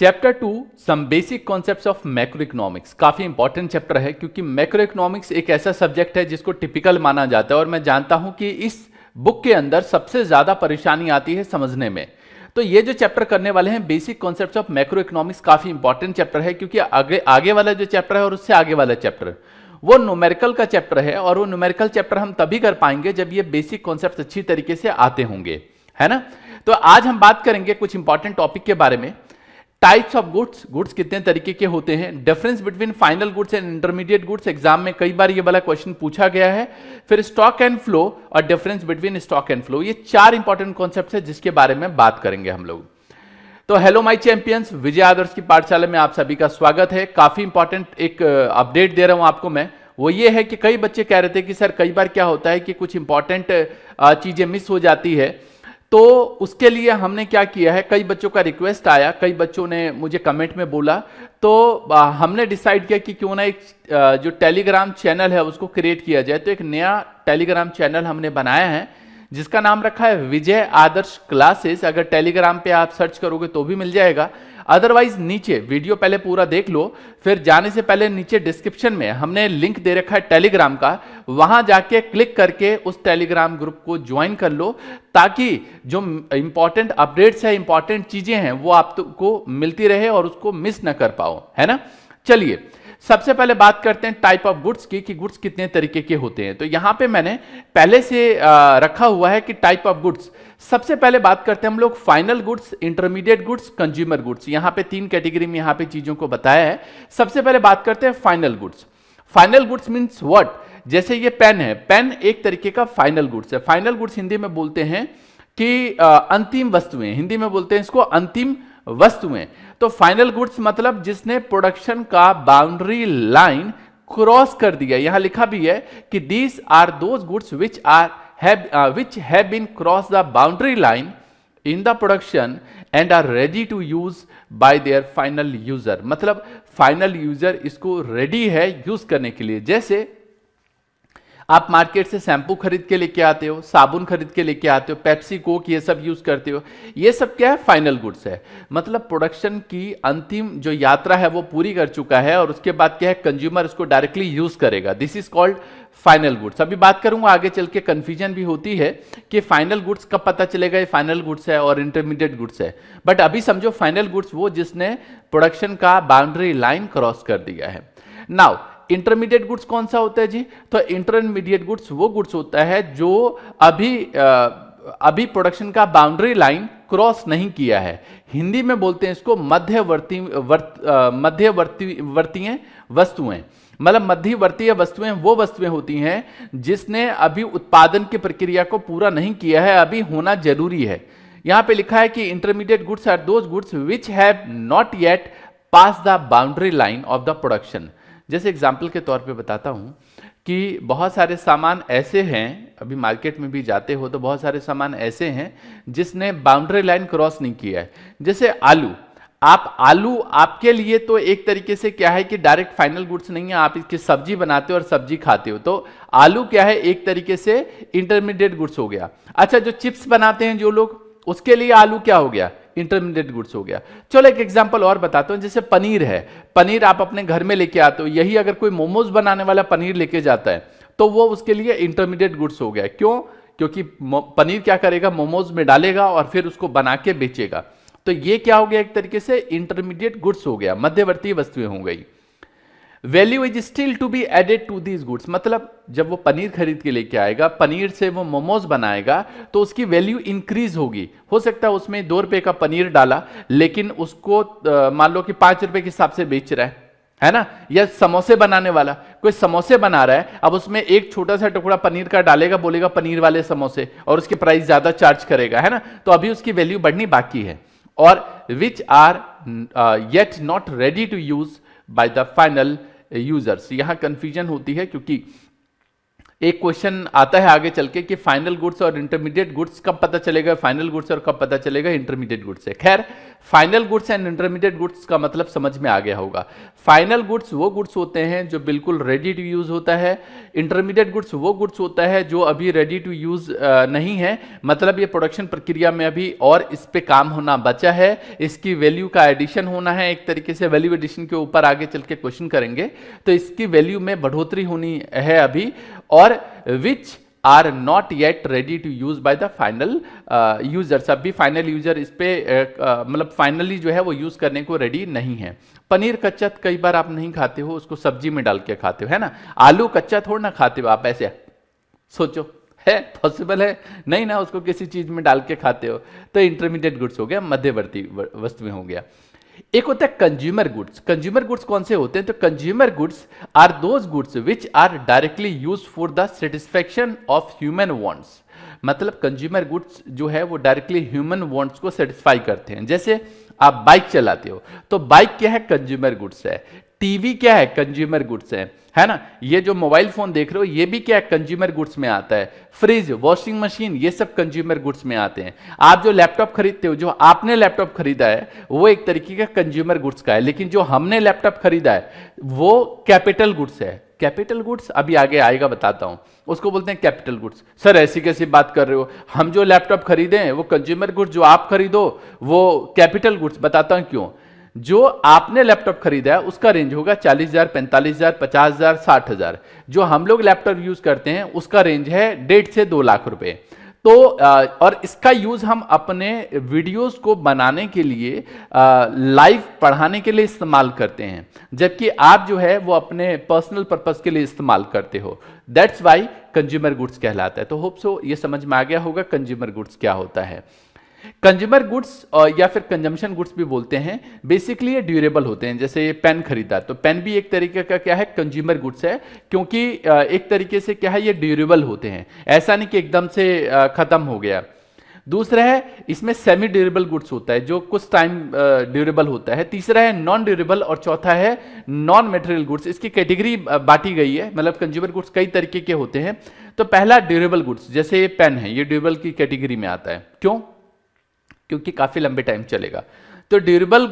Chapter 2 some basic concepts of macroeconomics काफी important chapter है, क्योंकि मैक्रो इकोनॉमिक्स एक ऐसा सब्जेक्ट है जिसको टिपिकल माना जाता है और मैं जानता हूं कि इस बुक के अंदर सबसे ज्यादा परेशानी आती है समझने में। तो ये जो चैप्टर करने वाले हैं basic concepts of macroeconomics, काफी इंपॉर्टेंट चैप्टर है, क्योंकि आगे वाला जो चैप्टर है और उससे आगे वाला चैप्टर वो न्यूमेरिकल का चैप्टर है, और वो न्यूमेरिकल चैप्टर हम तभी कर पाएंगे जब ये बेसिक कॉन्सेप्ट्स अच्छी तरीके से आते होंगे, है ना। तो आज हम बात करेंगे कुछ इंपॉर्टेंट टॉपिक के बारे में। टाइप्स ऑफ गुड्स, गुड्स कितने तरीके के होते हैं, difference between final goods and intermediate goods, exam में कई बार ये वाला क्वेश्चन पूछा गया है। फिर स्टॉक एंड फ्लो और difference between stock and flow, ये चार इंपॉर्टेंट कॉन्सेप्ट्स है जिसके बारे में बात करेंगे हम लोग। तो हेलो माय चैंपियंस, विजय आदर्श की पाठशाला में आप सभी का स्वागत है। काफी इंपॉर्टेंट एक अपडेट दे रहा हूं आपको मैं, वो ये है कि कई बच्चे कह रहे थे कि सर कई बार क्या होता है कि कुछ इंपॉर्टेंट चीजें मिस हो जाती है, तो उसके लिए हमने क्या किया है, कई बच्चों का रिक्वेस्ट आया, कई बच्चों ने मुझे कमेंट में बोला, तो हमने डिसाइड किया कि क्यों ना एक जो टेलीग्राम चैनल है उसको क्रिएट किया जाए। तो एक नया टेलीग्राम चैनल हमने बनाया है जिसका नाम रखा है विजय आदर्श क्लासेस। अगर टेलीग्राम पे आप सर्च करोगे तो भी मिल जाएगा, अदरवाइज नीचे वीडियो पहले पूरा देख लो, फिर जाने से पहले नीचे डिस्क्रिप्शन में हमने लिंक दे रखा है टेलीग्राम का, वहां जाके क्लिक करके उस टेलीग्राम ग्रुप को ज्वाइन कर लो, ताकि जो इंपॉर्टेंट अपडेट्स है, इंपॉर्टेंट चीजें हैं वो आपको मिलती रहे और उसको मिस ना कर पाओ, है ना। चलिए सबसे पहले बात करते हैं टाइप ऑफ गुड्स की, कि गुड्स कितने तरीके के होते हैं। तो यहां पे मैंने पहले से रखा हुआ है कि टाइप ऑफ गुड्स, सबसे पहले बात करते हैं हम लोग final goods, intermediate goods, consumer goods. यहां पे तीन कैटेगरी में यहां पे चीजों को बताया है। सबसे पहले बात करते हैं final goods. Final goods means what, जैसे ये पेन है, पेन एक तरीके का फाइनल गुड्स है। फाइनल गुड्स हिंदी में बोलते हैं कि अंतिम वस्तुएं, हिंदी में बोलते हैं इसको अंतिम वस्तुएं। तो फाइनल गुड्स मतलब जिसने प्रोडक्शन का बाउंड्री लाइन क्रॉस कर दिया। यहां लिखा भी है कि these are those goods which have been cross the boundary line in the production and are ready to use by their final user। मतलब फाइनल यूजर इसको रेडी है यूज करने के लिए। जैसे आप मार्केट से शैम्पू खरीद के लेके आते हो, साबुन खरीद के लेके आते हो, पेप्सी कोक ये सब यूज करते हो, ये सब क्या है, फाइनल गुड्स है। मतलब प्रोडक्शन की अंतिम जो यात्रा है वो पूरी कर चुका है और उसके बाद क्या है, कंज्यूमर उसको डायरेक्टली यूज करेगा। This is called final goods. अभी बात करूंगा, आगे चल के कंफ्यूजन भी होती है कि फाइनल गुड्स कब पता चलेगा ये फाइनल गुड्स है और इंटरमीडिएट गुड्स है, बट अभी समझो फाइनल गुड्स वो जिसने प्रोडक्शन का बाउंड्री लाइन क्रॉस कर दिया है। नाउ इंटरमीडिएट गुड्स कौन सा होता है जी, तो इंटरमीडिएट गुड्स वो गुड्स होता है जो अभी प्रोडक्शन का बाउंड्री लाइन क्रॉस नहीं किया है। हिंदी में बोलते हैं इसको मध्यवर्ती वस्तुएं। मतलब मध्यवर्तीय वस्तुएं वो वस्तुएं होती हैं जिसने अभी उत्पादन की प्रक्रिया को पूरा नहीं किया है, अभी होना जरूरी है। यहां पे लिखा है कि intermediate goods are those goods which have not yet pass the boundary line of the production. जैसे एग्जाम्पल के तौर पे बताता हूं कि बहुत सारे सामान ऐसे हैं, अभी मार्केट में भी जाते हो तो बहुत सारे सामान ऐसे हैं जिसने बाउंड्री लाइन क्रॉस नहीं किया है। जैसे आलू, आलू आपके लिए तो एक तरीके से क्या है कि डायरेक्ट फाइनल गुड्स नहीं है, आप इसकी सब्जी बनाते हो और सब्जी खाते हो, तो आलू क्या है, एक तरीके से इंटरमीडिएट गुड्स हो गया। अच्छा, जो चिप्स बनाते हैं जो लोग, उसके लिए आलू क्या हो गया, इंटरमीडिएट गुड्स हो गया। चलो एक एग्जांपल और बताता हूं, जैसे पनीर है, पनीर आप अपने घर में लेके आते हो, यही अगर कोई मोमोज बनाने वाला पनीर लेके जाता है तो वो उसके लिए इंटरमीडिएट गुड्स हो गया। क्यों, क्योंकि पनीर क्या करेगा, मोमोज में डालेगा और फिर उसको बना के बेचेगा, तो ये क्या हो गया, एक तरीके से इंटरमीडिएट गुड्स हो गया, मध्यवर्ती वस्तुएं हो गई। Value is still to be added to these goods, मतलब जब वो पनीर खरीद के लेके आएगा, पनीर से वो मोमोज बनाएगा तो उसकी वैल्यू इंक्रीज होगी। हो सकता है उसमें 2 रुपए का पनीर डाला, लेकिन उसको मान लो कि 5 रुपए के हिसाब से बेच रहा है ना। या समोसे बनाने वाला, कोई समोसे बना रहा है, अब उसमें एक छोटा सा टुकड़ा पनीर का डालेगा, बोलेगा पनीर वाले समोसे, और उसकी प्राइस ज्यादा चार्ज करेगा, है ना, तो अभी उसकी वैल्यू बढ़नी बाकी है। और which are yet not ready to use by the final users. यहां कंफ्यूजन होती है क्योंकि एक क्वेश्चन आता है आगे चल के कि फाइनल गुड्स और इंटरमीडिएट गुड्स कब पता चलेगा फाइनल गुड्स और कब पता चलेगा इंटरमीडिएट गुड्स है। खैर, final goods and intermediate goods का मतलब समझ में आ गया होगा। फाइनल गुड्स वो गुड्स होते हैं जो बिल्कुल रेडी टू यूज होता है। इंटरमीडिएट गुड्स वो गुड्स होता है जो अभी रेडी टू यूज नहीं है, मतलब ये प्रोडक्शन प्रक्रिया में अभी और इस पे काम होना बचा है, इसकी वैल्यू का एडिशन होना है। एक तरीके से वैल्यू एडिशन के ऊपर आगे चल के क्वेश्चन करेंगे, तो इसकी वैल्यू में बढ़ोतरी होनी है अभी, और which are not yet ready to use by the final users. अभी फाइनल यूजर इस पे मतलब फाइनली जो है वो यूज करने को रेडी नहीं है। पनीर कच्चा कई बार आप नहीं खाते हो, उसको सब्जी में डाल के खाते हो, है ना। आलू कच्चा थोड़ा ना खाते हो आप, ऐसे सोचो, है पॉसिबल है नहीं ना, उसको किसी चीज में डाल के खाते हो। तो इंटरमीडिएट गुड्स हो गया, मध्यवर्ती वस्तुएं हो गया। एक होता है कंज्यूमर गुड्स। कंज्यूमर गुड्स कौन से होते हैं? तो consumer goods are those goods which are directly use for the satisfaction of human wants. मतलब कंज्यूमर गुड्स जो है वो डायरेक्टली ह्यूमन वांट्स को सेटिस्फाई करते हैं। जैसे आप बाइक चलाते हो, तो बाइक क्या है? कंज्यूमर गुड्स है। टीवी क्या है? कंज्यूमर गुड्स है ना। ये जो मोबाइल फोन देख रहे हो ये भी क्या है? कंज्यूमर गुड्स में आता है। फ्रिज, वॉशिंग मशीन, ये सब कंज्यूमर गुड्स में आते हैं। आप जो लैपटॉप खरीदते हो, जो आपने लैपटॉप खरीदा है वो एक तरीके का कंज्यूमर गुड्स का है, लेकिन जो हमने लैपटॉप खरीदा है वो कैपिटल गुड्स है। कैपिटल गुड्स अभी आगे आएगा, बताता हूं, उसको बोलते हैं कैपिटल गुड्स। सर ऐसी कैसी बात कर रहे हो? हम जो लैपटॉप खरीदे हैं वो कंज्यूमर गुड्स, जो आप खरीदो वो कैपिटल गुड्स। बताता हूं क्यों। जो आपने लैपटॉप खरीदा है उसका रेंज होगा 40,000, 45,000, 50,000, 60,000। जो हम लोग लैपटॉप यूज करते हैं उसका रेंज है 1.5 से 2 लाख रुपए। तो और इसका यूज हम अपने वीडियोस को बनाने के लिए, लाइव पढ़ाने के लिए इस्तेमाल करते हैं, जबकि आप जो है वो अपने पर्सनल पर्पस के लिए इस्तेमाल करते हो। दैट्स वाई कंज्यूमर गुड्स कहलाता है। तो होप सो ये समझ में आ गया होगा कंज्यूमर गुड्स क्या होता है। कंज्यूमर गुड्स या फिर कंजम्पशन गुड्स भी बोलते हैं, बेसिकली ये ड्यूरेबल होते हैं। जैसे ये पेन खरीदा, तो पेन भी एक तरीके का क्या है? कंज्यूमर गुड्स है, क्योंकि एक तरीके से क्या है, ये ड्यूरेबल होते हैं, ऐसा नहीं कि एकदम से खत्म हो गया। दूसरा है इसमें सेमी ड्यूरेबल गुड्स होता है, जो कुछ टाइम ड्यूरेबल होता है। तीसरा है नॉन ड्यूरेबल, और चौथा है नॉन मटेरियल गुड्स। इसकी कैटेगरी बांटी गई है, मतलब कंज्यूमर गुड्स कई तरीके के होते हैं। तो पहला ड्यूरेबल गुड्स, जैसे ये पेन है, ये ड्यूरेबल की कैटेगरी में आता है। क्यों? क्योंकि काफी लंबे टाइम चलेगा। तो durable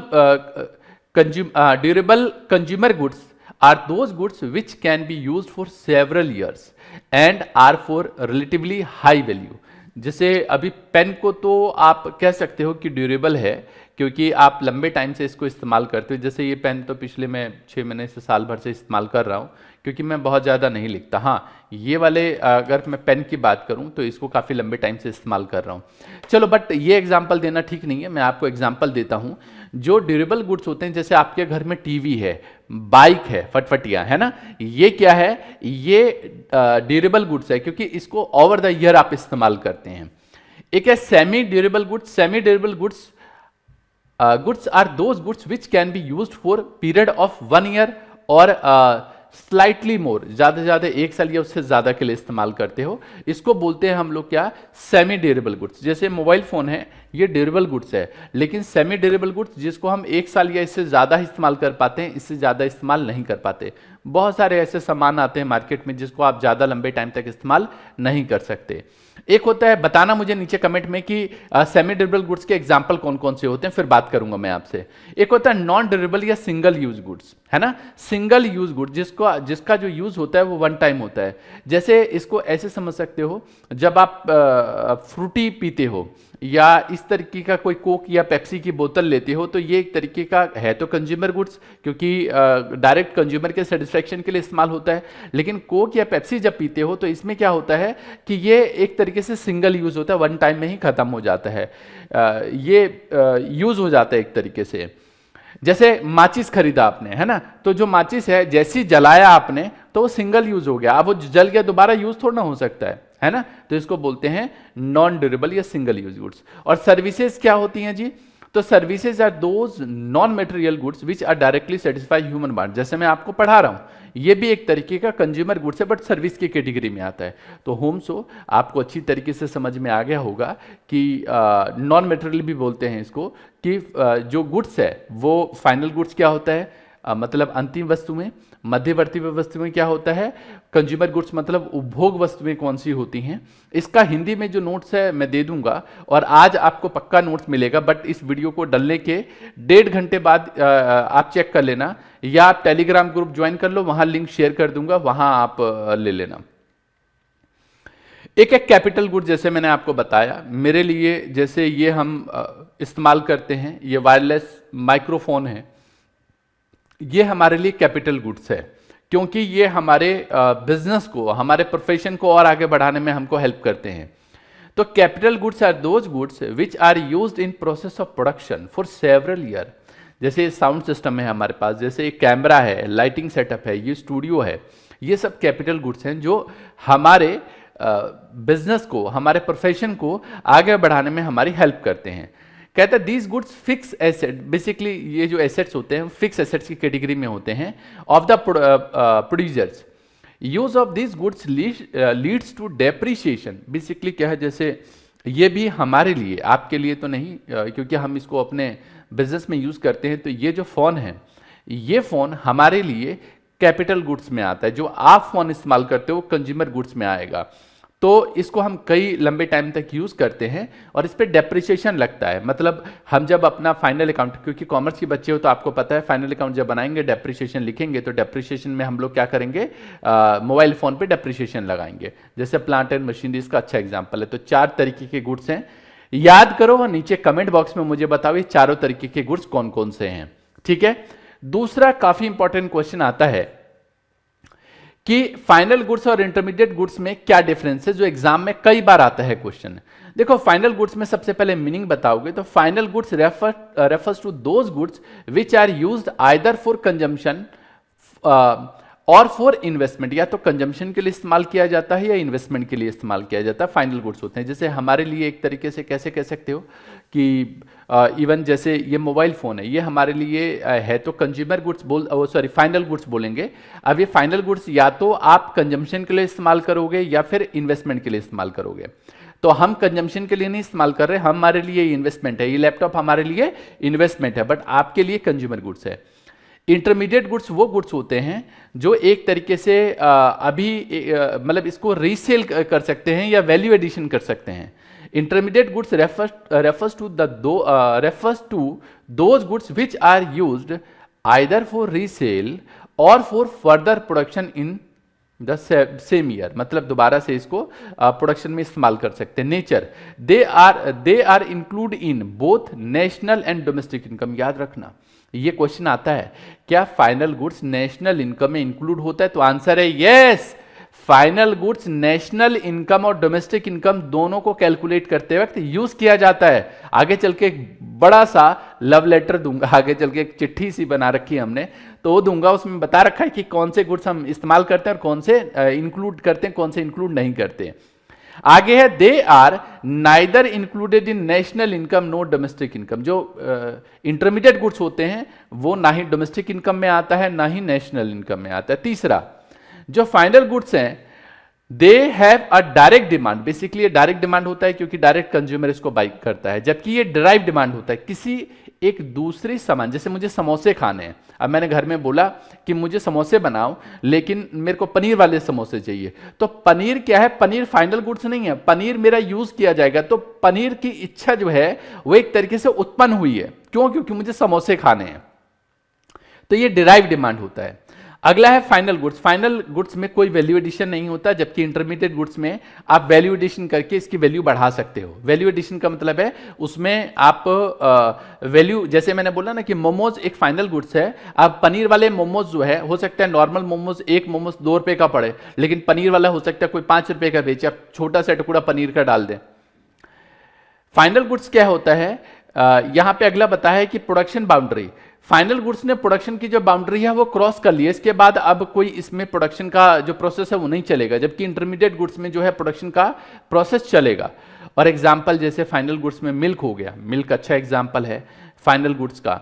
consumer goods are those goods which can be used for several years and are for relatively high value. जैसे अभी पेन को तो आप कह सकते हो कि ड्यूरेबल है, क्योंकि आप लंबे टाइम से इसको इस्तेमाल करते हो। जैसे ये पेन तो पिछले मैं 6 महीने से साल भर से इस्तेमाल कर रहा हूँ, क्योंकि मैं बहुत ज़्यादा नहीं लिखता। हाँ, ये वाले अगर मैं पेन की बात करूँ तो इसको काफ़ी लंबे टाइम से इस्तेमाल कर रहा हूँ। चलो, बट ये एग्जाम्पल देना ठीक नहीं है, मैं आपको एग्जाम्पल देता हूँ। जो ड्यूरेबल गुड्स होते हैं, जैसे आपके घर में टीवी है, बाइक है, फटफटिया है ना, ये क्या है? ये ड्यूरेबल गुड्स है, क्योंकि इसको ओवर द ईयर आप इस्तेमाल करते हैं। एक है semi durable goods. Semi durable goods are those goods which can be used for period of 1 year और स्लाइटली मोर, ज्यादा से ज्यादा 1 साल या उससे ज्यादा के लिए इस्तेमाल करते हो। इसको बोलते हैं हम लोग क्या? Semi durable goods. जैसे मोबाइल फोन है, ये ड्यूरेबल गुड्स है, लेकिन सेमी ड्यूरेबल गुड्स जिसको हम 1 साल या इससे ज्यादा इस्तेमाल कर पाते हैं, इससे ज्यादा इस्तेमाल नहीं कर पाते। बहुत सारे ऐसे सामान आते हैं मार्केट में जिसको आप ज्यादा लंबे टाइम तक इस्तेमाल नहीं कर सकते। एक होता है, बताना मुझे नीचे कमेंट में कि सेमी ड्यूरेबल गुड्स के एग्जांपल कौन कौन से होते हैं, फिर बात करूंगा मैं आपसे। एक होता है नॉन ड्यूरेबल या सिंगल यूज गुड्स, है ना। सिंगल यूज गुड जिसका जो यूज होता है वो 1 टाइम होता है। जैसे इसको ऐसे समझ सकते हो, जब आप फ्रूटी पीते हो या इस तरीके का कोई कोक या पेप्सी की बोतल लेते हो, तो ये एक तरीके का है तो कंज्यूमर गुड्स, क्योंकि डायरेक्ट कंज्यूमर के सेटिस्फेक्शन के लिए इस्तेमाल होता है। लेकिन कोक या पेप्सी जब पीते हो तो इसमें क्या होता है कि ये एक तरीके से सिंगल यूज होता है, 1 टाइम में ही खत्म हो जाता है, ये यूज हो जाता है एक तरीके से। जैसे माचिस खरीदा आपने, है ना, तो जो माचिस है जैसे जलाया आपने तो वो सिंगल यूज हो गया, अब वो जल गया, दोबारा यूज थोड़ा ना हो सकता है ना। तो इसको बोलते हैं नॉन ड्यूरेबल या सिंगल यूज गुड्स। और सर्विसेज क्या होती हैं जी? तो services are those non material goods which are directly satisfy human want. जैसे मैं आपको पढ़ा रहा हूं, ये भी एक तरीके का कंज्यूमर गुड्स है, बट सर्विस की कैटेगरी में आता है। तो होम सो आपको अच्छी तरीके से समझ में आ गया होगा कि नॉन मटेरियल भी बोलते हैं इसको, कि जो गुड्स है वो फाइनल गुड्स क्या होता है, मतलब अंतिम वस्तुएं। मध्यवर्ती वस्तुएं क्या होता है? कंज्यूमर गुड्स मतलब उपभोग वस्तुएं कौन सी होती हैं। इसका हिंदी में जो नोट्स है मैं दे दूंगा और आज आपको पक्का नोट्स मिलेगा, बट इस वीडियो को डलने के 1.5 घंटे बाद आप चेक कर लेना, या आप टेलीग्राम ग्रुप ज्वाइन कर लो, वहां लिंक शेयर कर दूंगा, वहां आप ले लेना। एक एक कैपिटल गुड जैसे मैंने आपको बताया, मेरे लिए जैसे ये हम इस्तेमाल करते हैं, ये वायरलेस माइक्रोफोन है, ये हमारे लिए कैपिटल गुड्स है, क्योंकि ये हमारे बिजनेस को, हमारे प्रोफेशन को और आगे बढ़ाने में हमको हेल्प करते हैं। तो capital goods are those goods which are used in process of production for several year. जैसे साउंड सिस्टम है हमारे पास, जैसे एक कैमरा है, लाइटिंग सेटअप है, ये स्टूडियो है, ये सब कैपिटल गुड्स हैं जो हमारे बिजनेस को, हमारे प्रोफेशन को आगे बढ़ाने में हमारी हेल्प करते हैं। कहता है these goods fix asset, basically ये जो एसेट्स होते हैं फिक्स एसेट्स की कैटेगरी में होते हैं of the producers. Use of these goods leads to depreciation. Basically क्या है, जैसे ये भी हमारे लिए, आपके लिए तो नहीं, क्योंकि हम इसको अपने बिजनेस में यूज करते हैं। तो ये जो फोन है, ये फोन हमारे लिए कैपिटल गुड्स में आता है। जो आप फोन इस्तेमाल करते हो कंज्यूमर गुड्स में आएगा। तो इसको हम कई लंबे टाइम तक यूज करते हैं और इस पे डेप्रिसिएशन लगता है। मतलब हम जब अपना फाइनल अकाउंट, क्योंकि कॉमर्स के बच्चे हो तो आपको पता है, फाइनल अकाउंट जब बनाएंगे डेप्रिसिएशन लिखेंगे, तो डेप्रिसिएशन में हम लोग क्या करेंगे, मोबाइल फोन पे डेप्रिसिएशन लगाएंगे। जैसे प्लांट एंड मशीनरी इसका अच्छा एग्जाम्पल है। तो 4 तरीके के गुड्स हैं, याद करो और नीचे कमेंट बॉक्स में मुझे बताओ ये चारों तरीके के गुड्स कौन कौन से हैं। ठीक है। दूसरा काफी इंपॉर्टेंट क्वेश्चन आता है कि फाइनल गुड्स और इंटरमीडिएट गुड्स में क्या डिफरेंस है, जो एग्जाम में कई बार आता है क्वेश्चन। देखो फाइनल गुड्स में सबसे पहले मीनिंग बताओगे तो final goods refers to those goods which are used either for consumption और फॉर इन्वेस्टमेंट। या तो कंजम्पशन के लिए इस्तेमाल किया जाता है या इन्वेस्टमेंट के लिए इस्तेमाल किया जाता है, फाइनल गुड्स होते हैं। जैसे हमारे लिए एक तरीके से कैसे कह सकते हो कि इवन जैसे ये मोबाइल फोन है, ये हमारे लिए है तो कंज्यूमर गुड्स फाइनल गुड्स बोलेंगे। अब ये फाइनल गुड्स या तो आप कंजम्पशन के लिए इस्तेमाल करोगे या फिर इन्वेस्टमेंट के लिए इस्तेमाल करोगे। तो हम कंजम्पशन के लिए नहीं इस्तेमाल कर रहे, हमारे लिए इन्वेस्टमेंट है। ये लैपटॉप हमारे लिए इन्वेस्टमेंट है, बट आपके लिए कंज्यूमर गुड्स है। इंटरमीडिएट गुड्स वो गुड्स होते हैं जो एक तरीके से मतलब इसको रीसेल कर सकते हैं या वैल्यू एडिशन कर सकते हैं। Intermediate goods refers to those goods which are used either for resale or for further production in the same year. मतलब दोबारा से इसको प्रोडक्शन में इस्तेमाल कर सकते हैं। Nature, they are include in both national and domestic income. याद रखना ये क्वेश्चन आता है, क्या फाइनल गुड्स नेशनल इनकम में इंक्लूड होता है? तो आंसर है yes. Final goods national income और डोमेस्टिक इनकम दोनों को कैलकुलेट करते वक्त यूज किया जाता है। आगे चल के एक बड़ा सा लव लेटर दूंगा, आगे चल के एक चिट्ठी सी बना रखी है हमने, तो वो दूंगा, उसमें बता रखा है कि कौन से गुड्स हम इस्तेमाल करते हैं और कौन से इंक्लूड करते हैं, कौन से इंक्लूड नहीं करते। आगे है they are neither included in national income no domestic income. जो इंटरमीडिएट गुड्स होते हैं वो ना ही डोमेस्टिक इनकम में आता है ना ही नेशनल इनकम में आता है। तीसरा, जो फाइनल गुड्स हैं they have a direct demand. Basically ये डायरेक्ट डिमांड होता है क्योंकि डायरेक्ट कंज्यूमर इसको बाई करता है, जबकि ये डिराइव डिमांड होता है किसी एक दूसरे सामान। जैसे मुझे समोसे खाने हैं, अब मैंने घर में बोला कि मुझे समोसे बनाओ लेकिन मेरे को पनीर वाले समोसे चाहिए, तो पनीर क्या है? पनीर फाइनल गुड्स नहीं है, पनीर मेरा यूज किया जाएगा। तो पनीर की इच्छा जो है वो एक तरीके से उत्पन्न हुई है, क्यों? क्योंकि मुझे समोसे खाने हैं, तो ये डिराइव डिमांड होता है। अगला है फाइनल गुड्स। फाइनल गुड्स में कोई वैल्यू एडिशन नहीं होता, जबकि इंटरमीडिएट गुड्स में आप वैल्यू एडिशन करके इसकी वैल्यू बढ़ा सकते हो। वैल्यू एडिशन का मतलब है उसमें आप वैल्यू, जैसे मैंने बोला ना कि मोमोज एक फाइनल गुड्स है। अब पनीर वाले मोमोज जो है, हो सकता है नॉर्मल मोमोज एक मोमोज 2 रुपए का पड़े, लेकिन पनीर वाला हो सकता है कोई 5 रुपए का बेचे, आप छोटा सा टुकड़ा पनीर का डाल दें। फाइनल गुड्स क्या होता है? यहां पे अगला बताया है कि प्रोडक्शन बाउंड्री। फाइनल गुड्स ने प्रोडक्शन की जो बाउंड्री है वो क्रॉस कर ली है, इसके बाद अब कोई इसमें प्रोडक्शन का जो प्रोसेस है वो नहीं चलेगा, जबकि इंटरमीडिएट गुड्स में जो है प्रोडक्शन का प्रोसेस चलेगा। और एग्जांपल जैसे फाइनल गुड्स में मिल्क हो गया, मिल्क अच्छा एग्जांपल है फाइनल गुड्स का।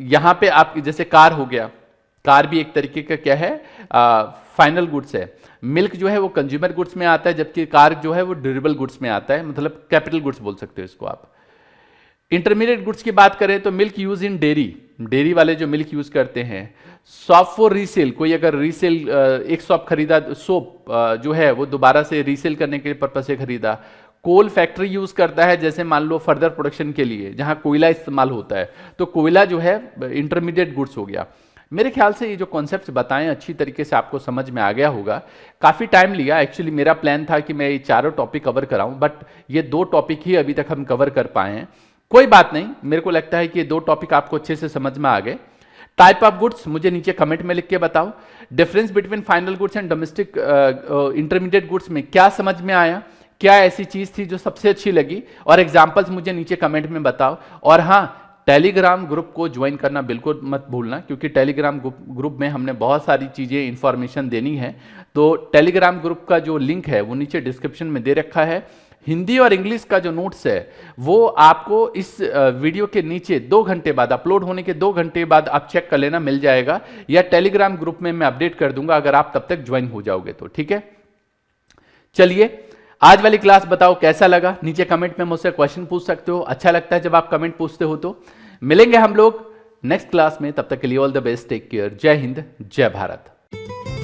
यहां पे आप जैसे कार हो गया, कार भी एक तरीके का क्या है? फाइनल गुड्स है। मिल्क जो है वो कंज्यूमर गुड्स में आता है, जबकि कार जो है वो ड्यूरेबल गुड्स में आता है, मतलब कैपिटल गुड्स बोल सकते हो इसको आप। इंटरमीडिएट गुड्स की बात करें तो milk use in dairy, dairy वाले जो मिल्क यूज करते हैं, शॉप फॉर रीसेल, कोई अगर रीसेल एक शॉप खरीदा, सोप जो है वो दोबारा से रीसेल करने के पर्पज से खरीदा। कोल फैक्ट्री यूज करता है, जैसे मान लो फर्दर प्रोडक्शन के लिए जहां कोयला इस्तेमाल होता है, तो कोयला जो है इंटरमीडिएट गुड्स हो गया। मेरे ख्याल से ये जो कॉन्सेप्ट बताएं अच्छी तरीके से आपको समझ में आ गया होगा। काफ़ी टाइम लिया, एक्चुअली मेरा प्लान था कि मैं ये चारों टॉपिक कवर कराऊं, बट ये 2 टॉपिक ही अभी तक हम कवर कर पाए हैं। कोई बात नहीं, मेरे को लगता है कि ये 2 टॉपिक आपको अच्छे से समझ में आ गए। टाइप ऑफ गुड्स मुझे नीचे कमेंट में लिख के बताओ। Difference between final goods and domestic intermediate goods में क्या समझ में आया, क्या ऐसी चीज थी जो सबसे अच्छी लगी, और एग्जाम्पल्स मुझे नीचे कमेंट में बताओ। और हाँ, टेलीग्राम ग्रुप को ज्वाइन करना बिल्कुल मत भूलना, क्योंकि टेलीग्राम ग्रुप में हमने बहुत सारी चीज़ें इंफॉर्मेशन देनी है। तो टेलीग्राम ग्रुप का जो लिंक है वो नीचे डिस्क्रिप्शन में दे रखा है। हिंदी और इंग्लिश का जो नोट्स है वो आपको इस वीडियो के नीचे 2 घंटे बाद, अपलोड होने के 2 घंटे बाद आप चेक कर लेना, मिल जाएगा, या टेलीग्राम ग्रुप में मैं अपडेट कर दूंगा अगर आप तब तक ज्वाइन हो जाओगे तो। ठीक है, चलिए आज वाली क्लास बताओ कैसा लगा, नीचे कमेंट में मुझसे क्वेश्चन पूछ सकते हो। अच्छा लगता है जब आप कमेंट पूछते हो। तो मिलेंगे हम लोग नेक्स्ट क्लास में, तब तक के लिए all the best, take care, Jai Hind, जय भारत।